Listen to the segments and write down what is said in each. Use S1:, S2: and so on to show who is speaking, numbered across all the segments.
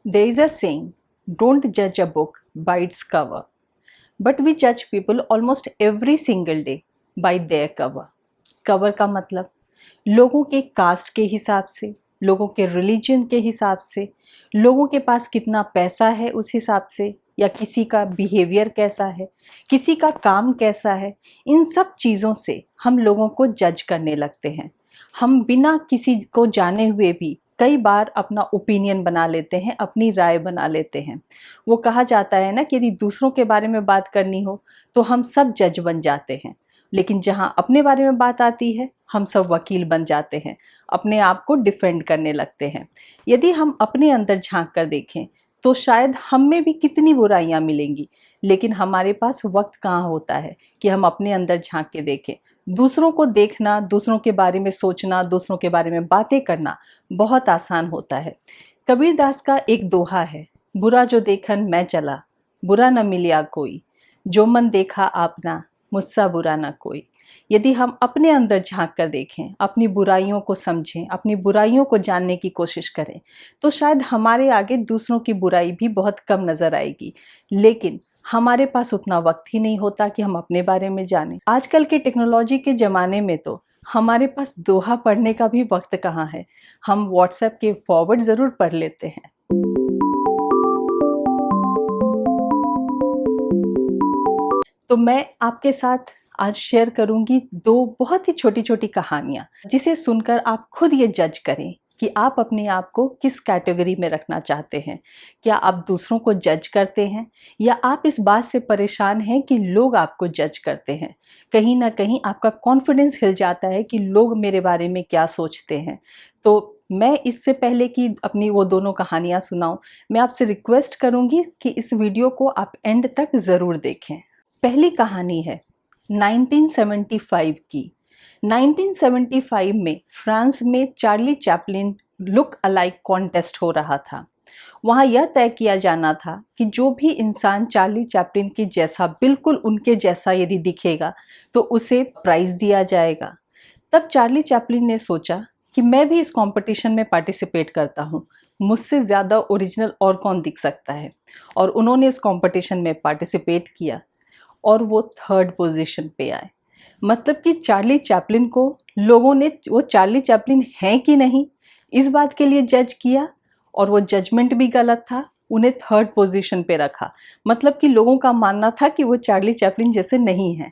S1: There is a saying, don't judge a book by its cover, but we judge people almost every single day by their cover. Cover का मतलब लोगों के cast के हिसाब से, लोगों के रिलीजन के हिसाब से, लोगों के पास कितना पैसा है उस हिसाब से, या किसी का बिहेवियर कैसा है, किसी का काम कैसा है, इन सब चीज़ों से हम लोगों को जज करने लगते हैं। हम बिना किसी को जाने हुए भी कई बार अपना ओपिनियन बना लेते हैं, अपनी राय बना लेते हैं। वो कहा जाता है ना कि यदि दूसरों के बारे में बात करनी हो तो हम सब जज बन जाते हैं, लेकिन जहाँ अपने बारे में बात आती है हम सब वकील बन जाते हैं, अपने आप को डिफेंड करने लगते हैं। यदि हम अपने अंदर झांक कर देखें तो शायद हम में भी कितनी बुराइयां मिलेंगी, लेकिन हमारे पास वक्त कहाँ होता है कि हम अपने अंदर झांक के देखें। दूसरों को देखना, दूसरों के बारे में सोचना, दूसरों के बारे में बातें करना बहुत आसान होता है। कबीरदास का एक दोहा है, बुरा जो देखन मैं चला, बुरा न मिलिया कोई, जो मन देखा आपना, मुझसा बुरा ना कोई। यदि हम अपने अंदर झांक कर देखें, अपनी बुराइयों को समझें, अपनी बुराइयों को जानने की कोशिश करें, तो शायद हमारे आगे दूसरों की बुराई भी बहुत कम नजर आएगी, लेकिन हमारे पास उतना वक्त ही नहीं होता कि हम अपने बारे में जानें। आजकल के टेक्नोलॉजी के ज़माने में तो हमारे पास दोहा पढ़ने का भी वक्त कहाँ है। हम व्हाट्सएप के फॉरवर्ड ज़रूर पढ़ लेते हैं। तो मैं आपके साथ आज शेयर करूंगी दो बहुत ही छोटी छोटी कहानियां, जिसे सुनकर आप खुद ये जज करें कि आप अपने आप को किस कैटेगरी में रखना चाहते हैं। क्या आप दूसरों को जज करते हैं, या आप इस बात से परेशान हैं कि लोग आपको जज करते हैं। कहीं ना कहीं आपका कॉन्फिडेंस हिल जाता है कि लोग मेरे बारे में क्या सोचते हैं। तो मैं इससे पहले कि अपनी वो दोनों कहानियां सुनाऊं, मैं आपसे रिक्वेस्ट करूंगी कि इस वीडियो को आप एंड तक ज़रूर देखें। पहली कहानी है 1975 की। 1975 में फ्रांस में Charlie Chaplin look alike contest हो रहा था। वहाँ यह तय किया जाना था कि जो भी इंसान चार्ली चैपलिन के जैसा, बिल्कुल उनके जैसा यदि दिखेगा तो उसे प्राइज दिया जाएगा। तब चार्ली चैपलिन ने सोचा कि मैं भी इस कंपटीशन में पार्टिसिपेट करता हूँ, मुझसे ज़्यादा ओरिजिनल और कौन दिख सकता है। और उन्होंने इस कंपटीशन में पार्टिसिपेट किया और वो थर्ड पोजीशन पे आए। मतलब कि चार्ली चैपलिन को लोगों ने वो चार्ली चैपलिन हैं कि नहीं इस बात के लिए जज किया, और वो जजमेंट भी गलत था, उन्हें थर्ड पोजीशन पे रखा। मतलब कि लोगों का मानना था कि वो चार्ली चैपलिन जैसे नहीं हैं।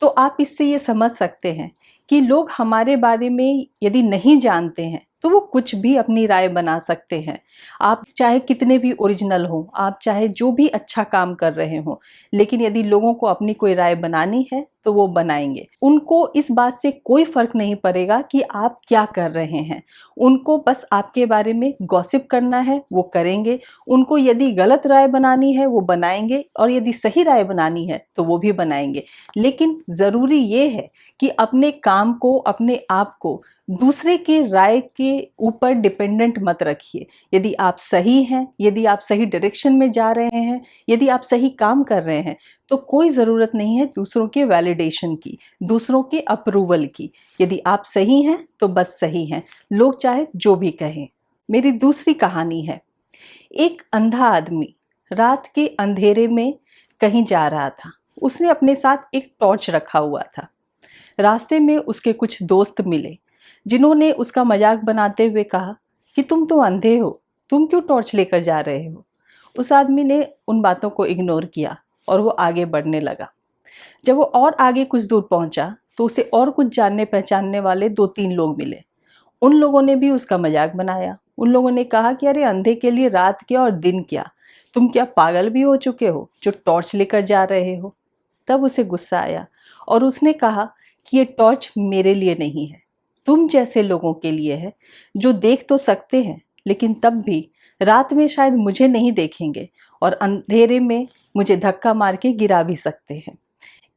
S1: तो आप इससे ये समझ सकते हैं कि लोग हमारे बारे में यदि नहीं जानते हैं तो वो कुछ भी अपनी राय बना सकते हैं। आप चाहे कितने भी ओरिजिनल हो, आप चाहे जो भी अच्छा काम कर रहे हो, लेकिन यदि लोगों को अपनी कोई राय बनानी है तो वो बनाएंगे। उनको इस बात से कोई फर्क नहीं पड़ेगा कि आप क्या कर रहे हैं। उनको बस आपके बारे में गॉसिप करना है, वो करेंगे। उनको यदि गलत राय बनानी है वो बनाएंगे, और यदि सही राय बनानी है तो वो भी बनाएंगे। लेकिन ज़रूरी ये है कि अपने काम को, अपने आप को दूसरे के राय के ऊपर डिपेंडेंट मत रखिए। यदि आप सही हैं, यदि आप सही डायरेक्शन में जा रहे हैं, यदि आप सही काम कर रहे हैं, तो कोई ज़रूरत नहीं है दूसरों के वैलिडेशन की, दूसरों के अप्रूवल की। यदि आप सही हैं तो बस सही हैं, लोग चाहे जो भी कहें। मेरी दूसरी कहानी है, एक अंधा आदमी रात के अंधेरे में कहीं जा रहा था। उसने अपने साथ एक टॉर्च रखा हुआ था। रास्ते में उसके कुछ दोस्त मिले, जिन्होंने उसका मजाक बनाते हुए कहा कि तुम तो अंधे हो, तुम क्यों टॉर्च लेकर जा रहे हो। उस आदमी ने उन बातों को इग्नोर किया और वो आगे बढ़ने लगा। जब वो और आगे कुछ दूर पहुंचा तो उसे और कुछ जानने पहचानने वाले दो तीन लोग मिले। उन लोगों ने भी उसका मजाक बनाया। उन लोगों ने कहा कि अरे अंधे के लिए रात क्या और दिन क्या, तुम क्या पागल भी हो चुके हो जो टॉर्च लेकर जा रहे हो। तब उसे गुस्सा आया और उसने कहा कि ये टॉर्च मेरे लिए नहीं है, तुम जैसे लोगों के लिए है, जो देख तो सकते हैं लेकिन तब भी रात में शायद मुझे नहीं देखेंगे और अंधेरे में मुझे धक्का मार के गिरा भी सकते हैं।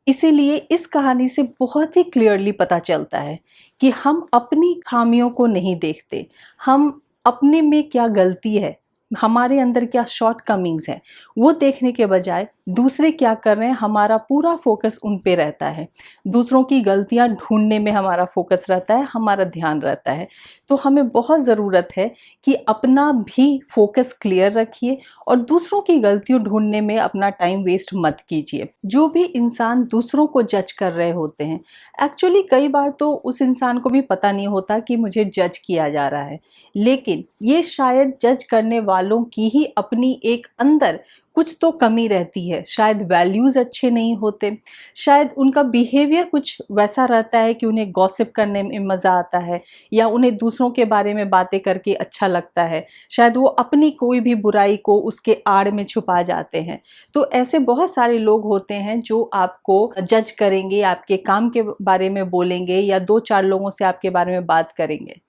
S1: इसीलिए इस कहानी से बहुत ही क्लियरली पता चलता है कि हम अपनी खामियों को नहीं देखते, हम अपने में क्या गलती है हमारे अंदर क्या शॉर्ट कमिंग्स हैं वो देखने के बजाय दूसरे क्या कर रहे हैं, हमारा पूरा फोकस उन पे रहता है। दूसरों की गलतियां ढूंढने में हमारा फोकस रहता है, हमारा ध्यान रहता है। तो हमें बहुत ज़रूरत है कि अपना भी फोकस क्लियर रखिए और दूसरों की गलतियों ढूंढने में अपना टाइम वेस्ट मत कीजिए। जो भी इंसान दूसरों को जज कर रहे होते हैं, एक्चुअली कई बार तो उस इंसान को भी पता नहीं होता कि मुझे जज किया जा रहा है, लेकिन ये शायद जज करने वालों की ही अपनी एक अंदर कुछ तो कमी रहती है। शायद वैल्यूज़ अच्छे नहीं होते, शायद उनका बिहेवियर कुछ वैसा रहता है कि उन्हें गॉसिप करने में मज़ा आता है या उन्हें दूसरों के बारे में बातें करके अच्छा लगता है। शायद वो अपनी कोई भी बुराई को उसके आड़ में छुपा जाते हैं। तो ऐसे बहुत सारे लोग होते हैं जो आपको जज करेंगे, आपके काम के बारे में बोलेंगे या 2-4 लोगों से आपके बारे में बात करेंगे।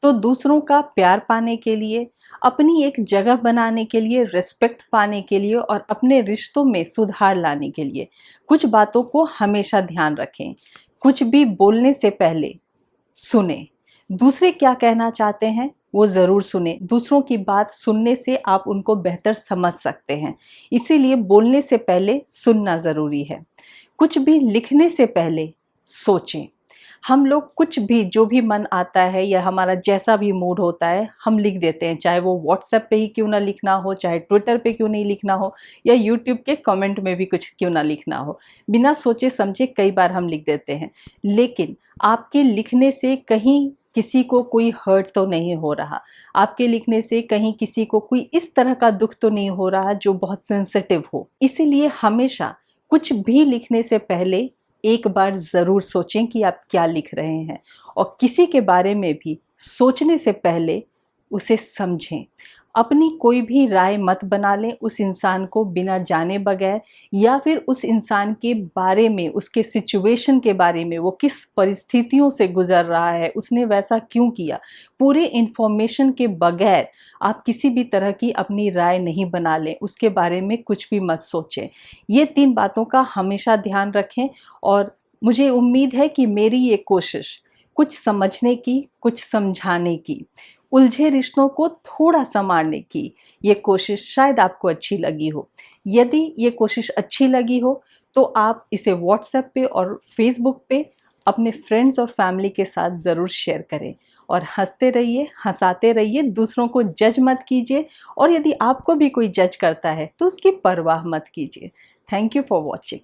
S1: तो दूसरों का प्यार पाने के लिए, अपनी एक जगह बनाने के लिए, रिस्पेक्ट पाने के लिए और अपने रिश्तों में सुधार लाने के लिए कुछ बातों को हमेशा ध्यान रखें। कुछ भी बोलने से पहले सुने। दूसरे क्या कहना चाहते हैं वो ज़रूर सुने। दूसरों की बात सुनने से आप उनको बेहतर समझ सकते हैं। इसीलिए बोलने से पहले सुनना ज़रूरी है। कुछ भी लिखने से पहले सोचें। हम लोग कुछ भी जो भी मन आता है या हमारा जैसा भी मूड होता है हम लिख देते हैं, चाहे वो व्हाट्सएप पे ही क्यों ना लिखना हो, चाहे ट्विटर पे क्यों नहीं लिखना हो या यूट्यूब के कमेंट में भी कुछ क्यों ना लिखना हो। बिना सोचे समझे कई बार हम लिख देते हैं, लेकिन आपके लिखने से कहीं किसी को कोई हर्ट तो नहीं हो रहा, आपके लिखने से कहीं किसी को कोई इस तरह का दुख तो नहीं हो रहा जो बहुत सेंसिटिव हो। इसीलिए हमेशा कुछ भी लिखने से पहले एक बार ज़रूर सोचें कि आप क्या लिख रहे हैं और किसी के बारे में भी सोचने से पहले उसे समझें। अपनी कोई भी राय मत बना लें उस इंसान को बिना जाने बगैर या फिर उस इंसान के बारे में, उसके सिचुएशन के बारे में, वो किस परिस्थितियों से गुजर रहा है, उसने वैसा क्यों किया, पूरे इन्फॉर्मेशन के बगैर आप किसी भी तरह की अपनी राय नहीं बना लें, उसके बारे में कुछ भी मत सोचें। ये 3 बातों का हमेशा ध्यान रखें और मुझे उम्मीद है कि मेरी ये कोशिश कुछ समझने की, कुछ समझाने की, उलझे रिश्तों को थोड़ा संवारने की ये कोशिश शायद आपको अच्छी लगी हो। यदि ये कोशिश अच्छी लगी हो तो आप इसे व्हाट्सएप पे और फेसबुक पे अपने फ्रेंड्स और फैमिली के साथ ज़रूर शेयर करें और हंसते रहिए, हंसाते रहिए, दूसरों को जज मत कीजिए और यदि आपको भी कोई जज करता है तो उसकी परवाह मत कीजिए। Thank you for watching.